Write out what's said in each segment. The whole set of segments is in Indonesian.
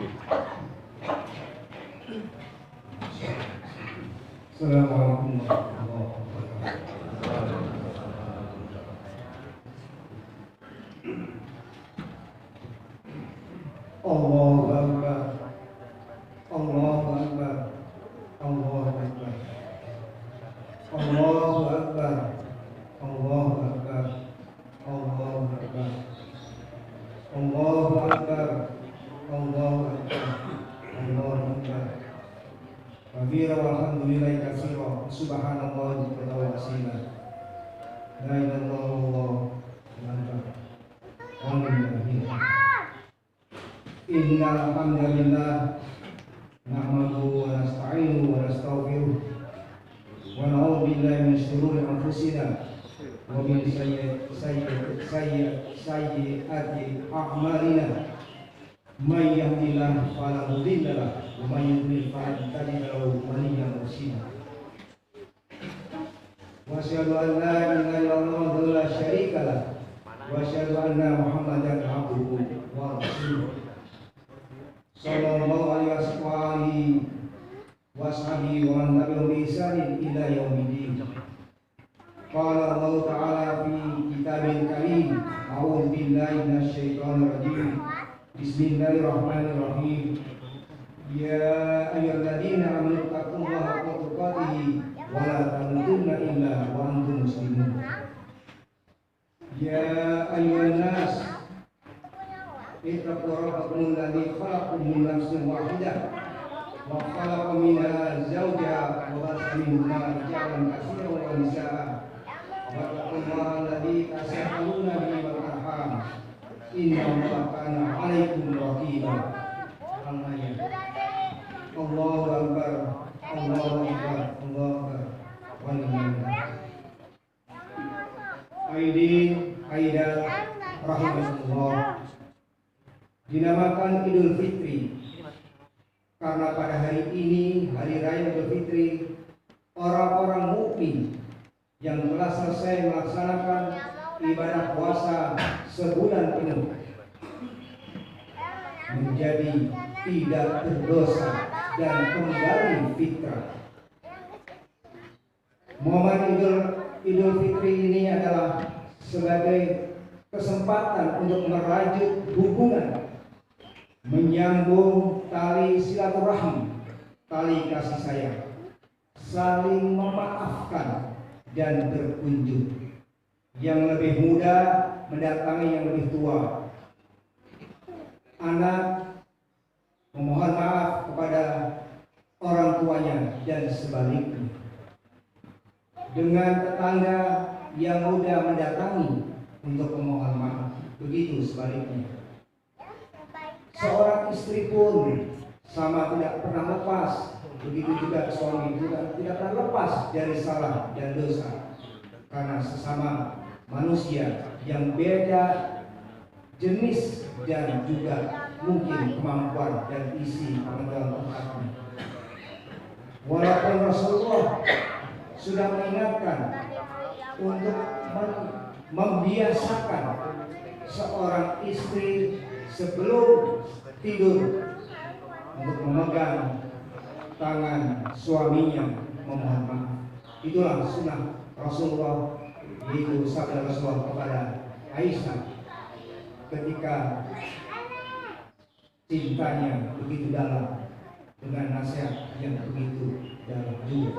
Assalamualaikum warahmatullahi wabarakatuh. Allahu Akbar. Allahu Akbar. Allahu Akbar. Allahu Akbar. Allahu Akbar. Allahu Akbar. Allahu Akbar. Allahu Akbar. Allahu Akbar. Kabira walhamdulillahi katsira subhanallahi wa wasila. La ilaha illallah Innal hamdalillah nahmaduhu wa nasta'inuhu wa nastaghfiruh wa na'udzu billahi min shururi anfusina wa min sayyi'ati a'malina. May yahdihillahu fala mudilla lahu wa may yudlil fala hadiya lahu waliyyan mursyida. Wa asyhadu an la ilaha illallah wahdahu la syarika lahu wa asyhadu anna Muhammadan abduhu wa rasuluh. Sallallahu alaihi wa sahbihi wa man tabi'ahum bi ihsanin ila yaumiddin. Qala Allah Ta'ala fi kitabil karim, a'udzu billahi minasy syaithanir rajim. Bismillahirrahmanirrahim. Ya ayyuhalladzina amanu taqullaha haqqa tuqatih wa la tamutunna illa wa antum muslimun. Ya ayyuhan nas ittaqu rabbakum alladzi khalaqakum min nafsin wahidah wa khalaqa minha zawjaha wa bassa minhuma rijalan katsiran wa nisaa'a wa taqullaha alladzi tasaaluna bihi wal arham innallaha kana 'alaikum raqiba. Al-ayat. Allahu akbar. Allahu akbar. Allahu akbar. Walhamdulillah. Aidin aidat rahimakumullah. Dinamakan Idul Fitri karena pada hari ini, hari raya Idul Fitri, orang-orang mukmin yang telah selesai melaksanakan ibadah puasa sebulan penuh menjadi tidak berdosa dan kembali fitrah. Momen Idul Fitri ini adalah sebagai kesempatan untuk merajut hubungan, menyambung tali silaturahmi, tali kasih sayang, saling memaafkan dan berkunjung. Yang lebih muda mendatangi yang lebih tua. Anak memohon maaf kepada orang tuanya dan sebaliknya. Dengan tetangga yang muda mendatangi untuk memohon maaf, begitu sebaliknya. Seorang istri pun sama tidak pernah lepas, begitu juga suami juga tidak pernah lepas dari salah dan dosa, karena sesama manusia yang beda jenis dan juga mungkin kemampuan dan isi pengetahuan otaknya. Walaupun Rasulullah sudah mengingatkan untuk membiasakan seorang istri sebelum tidur untuk memegang tangan suaminya memohon maaf. Itulah sunnah Rasulullah, yaitu sabda Rasulullah kepada Aisyah ketika cintanya begitu dalam dengan nasihat yang begitu dalam juga.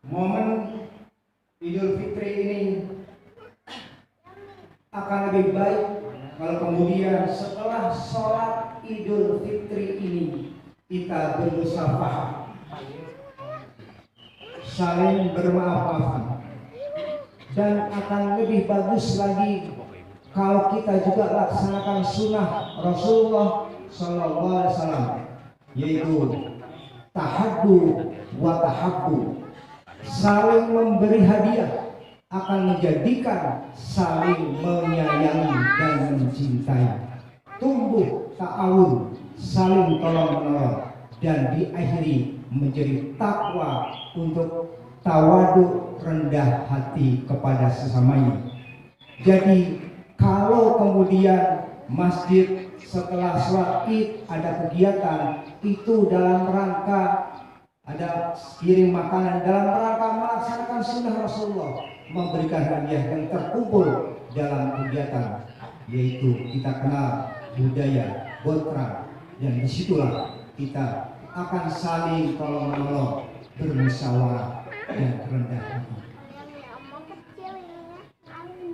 Momen Idul Fitri ini akan lebih baik kalau kemudian setelah sholat Idul Fitri ini kita bermusafahah, saling bermaaf-maafan, dan akan lebih bagus lagi kalau kita juga laksanakan sunnah Rasulullah SAW, yaitu tahaddu wa tahabbu, saling memberi hadiah akan menjadikan saling menyayangi dan mencintai, tumbuh ta'awun, saling tolong-menolong, dan diakhiri menjadi takwa untuk tawadu, rendah hati kepada sesamanya. Jadi kalau kemudian masjid setelah sholat Id ada kegiatan itu dalam rangka ada kirim makanan dalam rangka melaksanakan sunnah Rasulullah, memberikan hadiah yang terkumpul dalam kegiatan, yaitu kita kenal budaya Botra, dan disitulah kita akan saling tolong menolong, bermusyawarah dan rendah hati.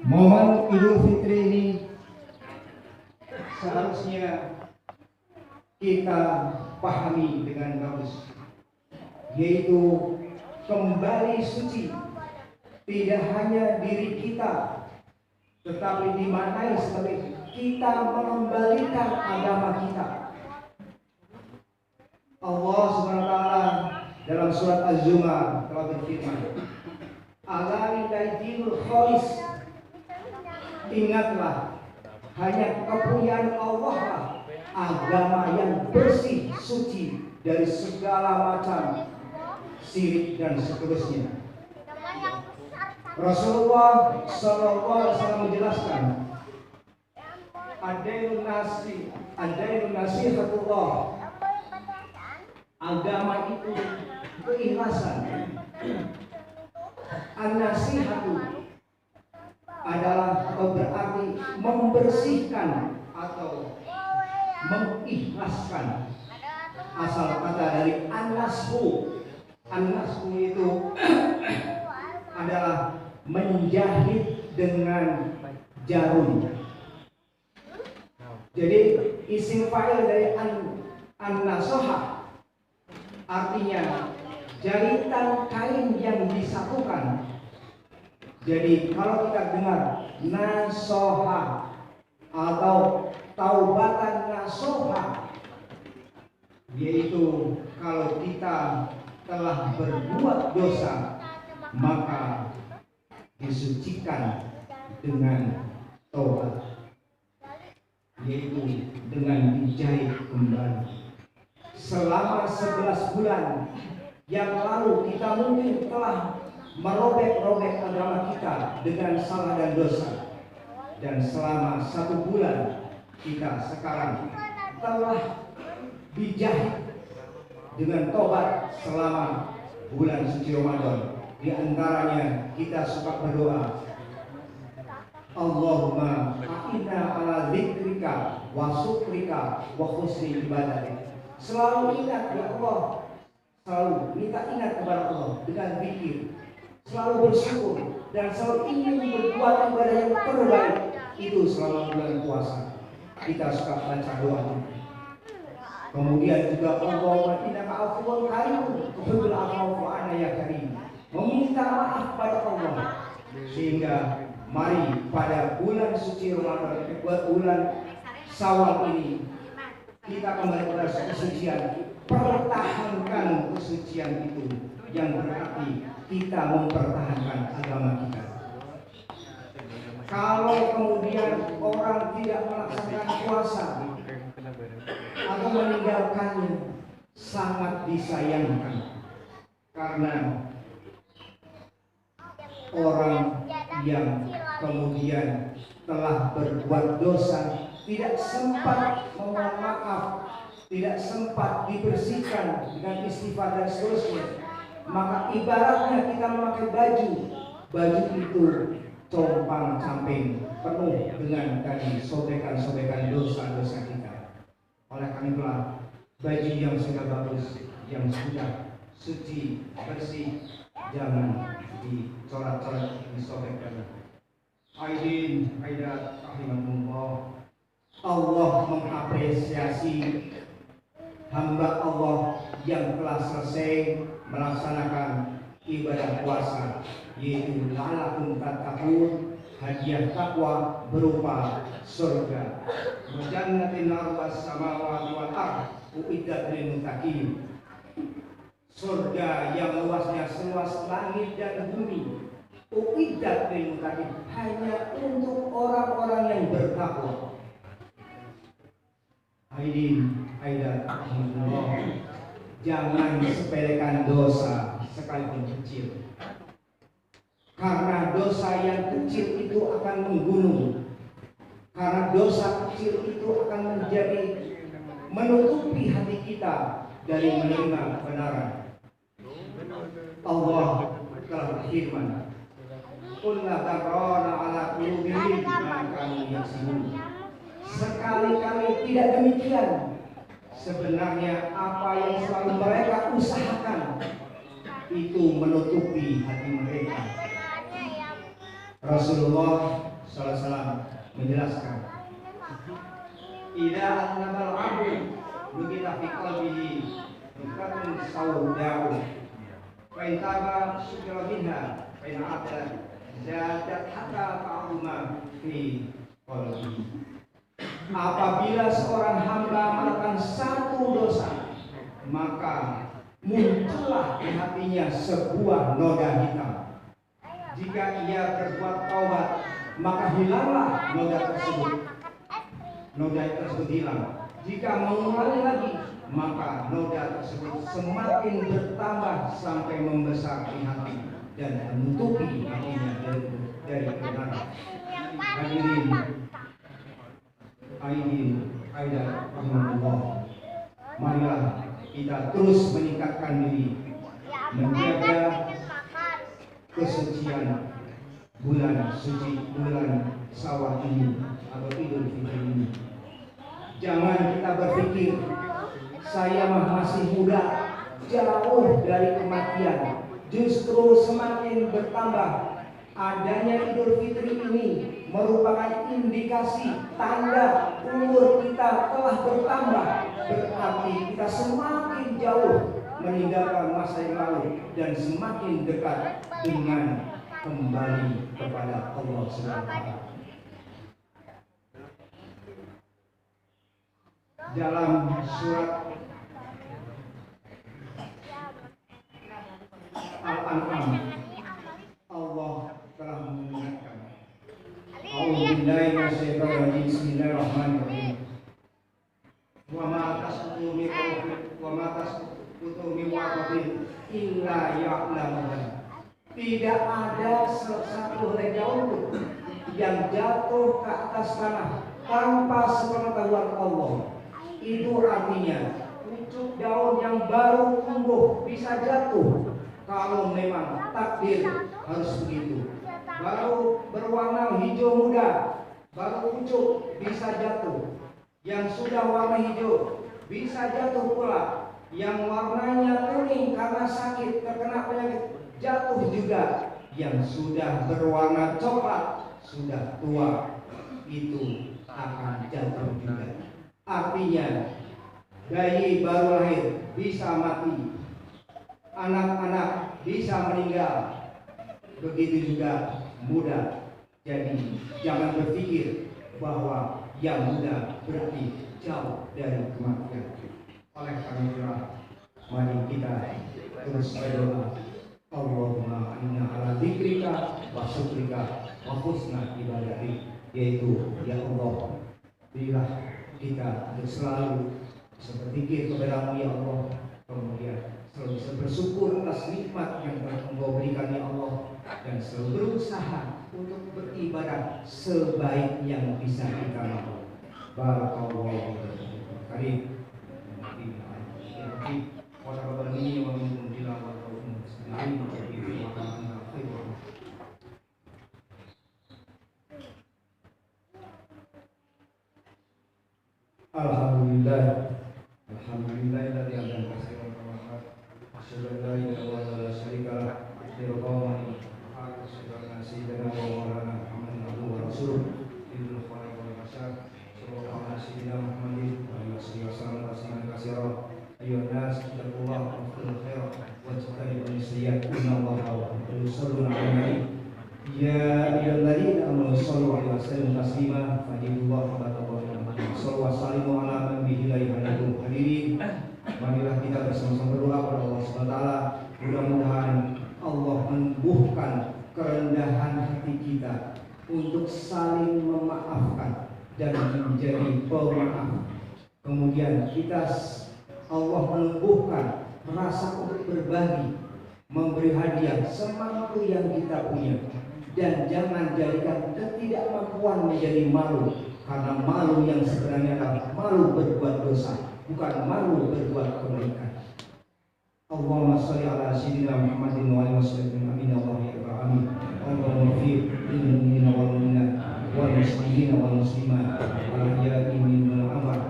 Momen Idul Fitri ini seharusnya kita pahami dengan bagus, yaitu kembali suci tidak hanya diri kita, tetapi dimaknai sebagai kita mengembalikan agama kita. Allah Subhanahu wa taala dalam surat Az-Zumar telah berfirman, "Ala lillahi dinul khalis." Ingatlah, hanya kepunyaan Allah lah agama yang bersih, suci dari segala macam syirik dan seterusnya. Rasulullah SAW menjelaskan, Adailun nasihatullah, agama itu keikhlasan. An-nasihatu adalah atau berarti membersihkan atau mengikhlaskan. Asal kata dari an-nashu. An-nashu itu adalah menjahit dengan jarum. Jadi isim fa'il dari an-nasoha artinya jahitan kain yang disatukan. Jadi kalau kita dengar nasoha atau taubatan nasoha, yaitu kalau kita telah berbuat dosa maka disucikan dengan taubat, yaitu dengan dijahit kembali. Selama 11 bulan yang lalu kita mungkin telah merobek-robek agama kita dengan salah dan dosa, dan selama 1 bulan kita sekarang telah dijahit dengan tobat selama bulan suci Ramadan. Di antaranya kita suka berdoa, Allahumma a'inna ala dzikrika wa syukrika wa husni ibadatik. Selalu ingat ya Allah, selalu minta ingat kepada Allah dengan zikir, selalu bersyukur dan selalu ingin berbuat ibadah yang terbaik. Itu selama bulan puasa kita suka baca doa. Kemudian juga Allahumma innaka afuwwun karimun tuhibbul afwa fa'ana ya karim, meminta maaf pada Allah. Sehingga mari pada bulan suci Ramadan, bulan Syawal ini kita kembali kepada kesucian. Pertahankan kesucian itu, yang berarti kita mempertahankan agama kita. Kalau kemudian orang tidak melaksanakan puasa atau meninggalkannya, sangat disayangkan, karena orang yang kemudian telah berbuat dosa tidak sempat memohon maaf, tidak sempat dibersihkan dengan istighfar dan seterusnya, maka ibaratnya kita memakai baju itu compang camping penuh dengan tadi sobekan-sobekan dosa-dosa kita. Oleh karena itulah baju yang sudah bagus, yang sudah suci, bersih, jangan dicoret-coret, disobekkan. Aidin, aidat, rahimahumullah. Allah mengapresiasi hamba Allah yang telah selesai melaksanakan ibadah puasa, yaitu la'allakum tattaqun, hadiah takwa berupa surga. Jannatin arwas samawati wal ardh uiddat lil muttaqin. Surga yang luasnya seluas langit dan bumi, uiddat lil muttaqin, hanya untuk orang-orang yang bertakwa. Aidin, aidat, jangan sepelekan dosa sekalipun kecil, karena dosa yang kecil itu akan membunuh. Karena dosa kecil itu akan menjadi menutupi hati kita dari menerima kebenaran. Allah telah berfirman, "Qul la tarana ala qulubihim ma kanu yaksibun." Sekali-kali tidak demikian. Sebenarnya apa yang selalu mereka usahakan itu menutupi hati mereka. Rasulullah SAW menjelaskan, "Idza annabal abdu nukita fi qalbihi nukatun saudau wa intaba syukra minha wa in ada zadat hatta ta'uma fi qalbihi." Apabila seorang hamba melakukan satu dosa, maka muncullah di hatinya sebuah noda hitam. Jika ia berbuat taubat, maka hilanglah noda tersebut. Noda tersebut hilang. Jika mengulangi lagi, maka noda tersebut semakin bertambah sampai membesar di hati dan menutupi hatinya dari kebenaran. Hadirin rahimahullah, marilah kita terus meningkatkan diri, menjaga kesucian bulan suci, bulan Syawal ini atau Idul Fitri ini. Jangan kita berpikir saya masih muda, jauh dari kematian. Justru semakin bertambah. Adanya Idul Fitri ini merupakan indikasi tanda umur kita telah bertambah. Berarti kita semakin jauh meninggalkan masa yang lalu dan semakin dekat dengan kembali kepada Allah SWT. Dalam surat Al-An'am, Allah telah mengingatkan, A'udzubillahi minasyaitonir rajim, bismillahirrahmanirrahim. Wa ma tasqutu min warqatin illa ya'lamuha. Tidak ada satu helai daun yang jatuh ke atas tanah tanpa sepengetahuan Allah. Itu artinya pucuk daun yang baru tumbuh bisa jatuh kalau memang takdir harus begitu. Baru berwarna hijau muda, baru pucuk bisa jatuh. Yang sudah warna hijau bisa jatuh pula. Yang warnanya kuning karena sakit terkena penyakit jatuh juga. Yang sudah berwarna coklat sudah tua itu akan jatuh juga. Artinya bayi baru lahir bisa mati, anak-anak bisa meninggal, begitu juga muda. Jadi jangan berpikir bahwa yang muda berarti jauh dari kematian. Oleh karena itu, mari kita terus berdoa. Allahumma inna ala dzikrika wa syukrika wa husna ibadatik, yaitu ya Allah, berilah kita untuk selalu berpikir kepada-Mu ya Allah, kemudian selalu bisa bersyukur atas nikmat yang telah Engkau berikan ya Allah, dan selalu berusaha untuk beribadah sebaik yang bisa kita lakukan. Barakallahu fiikum. Alhamdulillah, alhamdulillahilladzi anzala katsiran rahmat. Asyhadu an la ilaha illallah wa la syarika lah. Dirqawani asyhadu anna sayyidina wa maulana Muhammadan abduhu wa rasuluh. Idul khalaq wal bashar. Sallallahu alaihi sayyidina Muhammadin wa alihi wasallam tasliman katsiran. Ayyuhan nas ittaqullaha wa qulu khairan wa tajtanibu sayyi'at. Innallaha yusalluna 'alan nabi. Ya ayyuhalladzina amanu shallu 'alaihi wa sallimu taslima. Fadilullah wa sallu wa sallimu ala man bihi hadakum. Hadirin, marilah kita bersama-sama berdoa kepada Allah SWT. Mudah-mudahan Allah menumbuhkan kerendahan hati kita untuk saling memaafkan dan menjadi pemaaf. Kemudian Allah menumbuhkan rasa untuk berbagi, memberi hadiah semampu yang kita punya, dan jangan jadikan ketidakmampuan menjadi malu. karena malu yang sebenarnya adalah malu berbuat dosa, bukan malu berbuat kebaikan. Allahumma sholli ala sayyidina Muhammadin wa alihi wasallam. Amin ya Allah ya rabbal alamin. Allahumma fir lil mu'minina wal mu'minat wal muslimina wal muslimat wal ahya'i minhum wal amwat.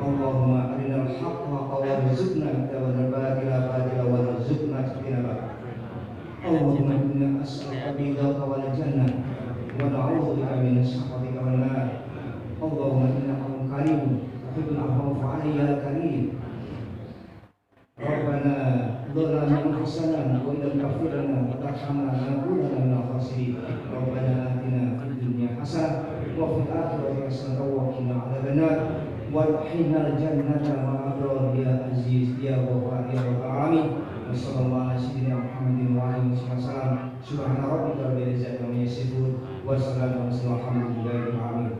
Allahumma arinal haqqa haqqan warzuqna ittiba'ahu wal batila batila warzuqna ijtinaba. Allahumma inna as'aluka ridhaka wal jannah wa na'udzu bika min sakhatika wan nar. Allahumma innaka karimun tuhibbul afwa fa'alayya ya karim. Rabbana dzalamna anfusana wa illam taghfir lana wa tarhamna lanakunanna minal khasirin. Rabbana atina fid dunya hasanah wa fil akhirati hasanah wa qina adzabannar. Walhinal jannata ma'abrar ya aziz ya ghafar ya rabbal alamin. Wassallallahu ala sayyidina Muhammadin wa alihi wasallam. Subhana rabbika rabbil izzati amma yasifun wa salamun alal mursalin walhamdulillahi rabbil alamin.